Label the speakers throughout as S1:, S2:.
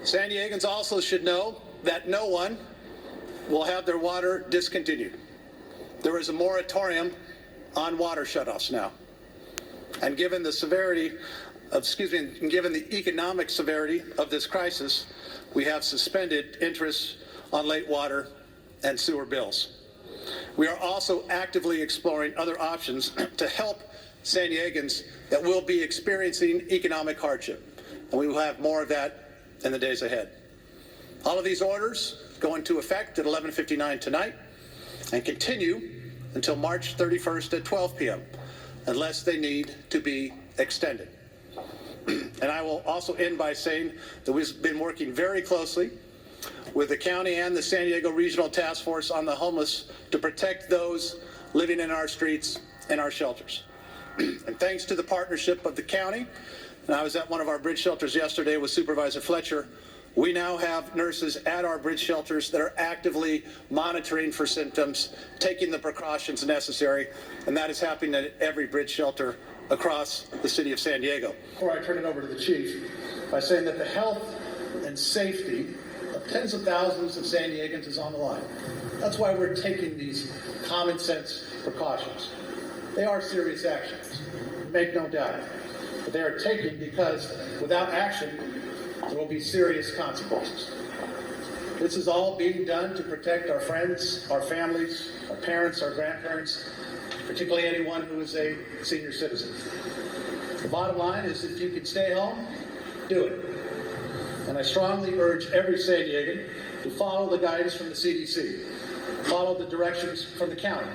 S1: San Diegans also should know that no one will have their water discontinued. There is a moratorium on water shutoffs now. And given the given the economic severity of this crisis, we have suspended interest on late water and sewer bills. We are also actively exploring other options to help San Diegans that will be experiencing economic hardship. And we will have more of that in the days ahead. All of these orders go into effect at 11:59 tonight and continue until March 31st at 12 p.m. unless they need to be extended. And I will also end by saying that we've been working very closely with the county and the San Diego Regional Task Force on the homeless to protect those living in our streets and our shelters. And thanks to the partnership of the county, and I was at one of our bridge shelters yesterday with Supervisor Fletcher, we now have nurses at our bridge shelters that are actively monitoring for symptoms, taking the precautions necessary, and that is happening at every bridge shelter across the city of San Diego. Before I turn it over to the chief, by saying that the health and safety of tens of thousands of San Diegans is on the line. That's why we're taking these common sense precautions. They are serious actions, make no doubt, but they are taken because without action, there will be serious consequences. This is all being done to protect our friends, our families, our parents, our grandparents, particularly anyone who is a senior citizen. The bottom line is if you can stay home, do it. And I strongly urge every San Diegan to follow the guidance from the CDC, follow the directions from the county,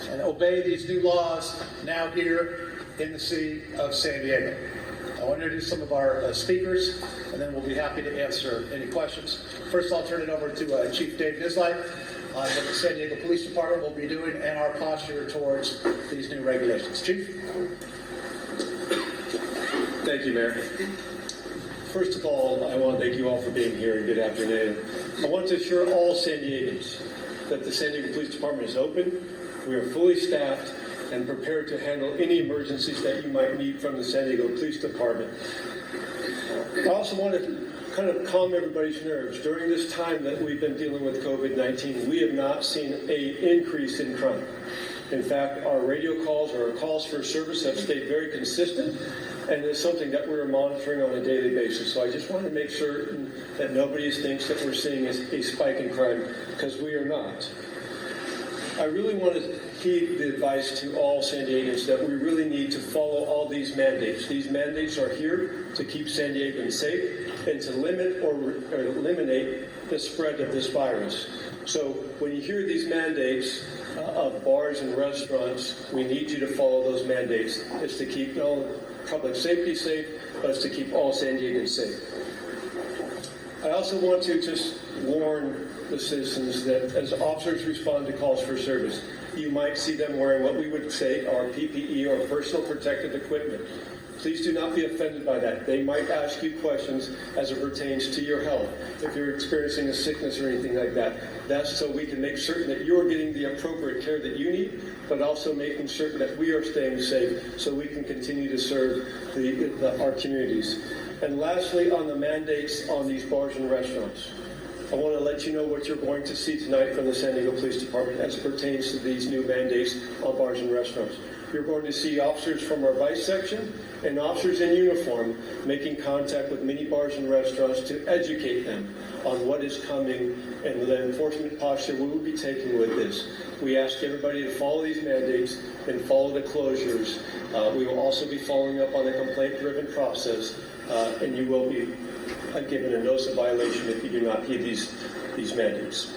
S1: and obey these new laws now here in the city of San Diego. I want to introduce some of our speakers, and then we'll be happy to answer any questions. First, I'll turn it over to Chief Dave Nisleit on what the San Diego Police Department will be doing and our posture towards these new regulations. Chief?
S2: Thank you, Mayor. First of all, I want to thank you all for being here, and good afternoon. I want to assure all San Diegans that the San Diego Police Department is open, we are fully staffed, and prepared to handle any emergencies that you might need from the San Diego Police Department. I also want to kind of calm everybody's nerves. During this time that we've been dealing with COVID-19, we have not seen an increase in crime. In fact, our radio calls or our calls for service have stayed very consistent, and it's something that we're monitoring on a daily basis. So I just want to make sure that nobody thinks that we're seeing a spike in crime, because we are not. I really want to heed the advice to all San Diegans that we really need to follow all these mandates. These mandates are here to keep San Diegans safe and to limit or eliminate the spread of this virus. So when you hear these mandates of bars and restaurants, we need you to follow those mandates. It's to keep not only public safety safe, but it's to keep all San Diegans safe. I also want to just warn the citizens that as officers respond to calls for service, you might see them wearing what we would say are PPE or personal protective equipment. Please do not be offended by that. They might ask you questions as it pertains to your health. If you're experiencing a sickness or anything like that, that's so we can make certain that you're getting the appropriate care that you need, but also making certain that we are staying safe so we can continue to serve our communities. And lastly, on the mandates on these bars and restaurants, I want to let you know what you're going to see tonight from the San Diego Police Department as it pertains to these new mandates on bars and restaurants. You're going to see officers from our vice section and officers in uniform making contact with many bars and restaurants to educate them on what is coming and the enforcement posture we will be taking with this. We ask everybody to follow these mandates and follow the closures. We will also be following up on a complaint-driven process, and you will be given a notice of violation if you do not heed these mandates.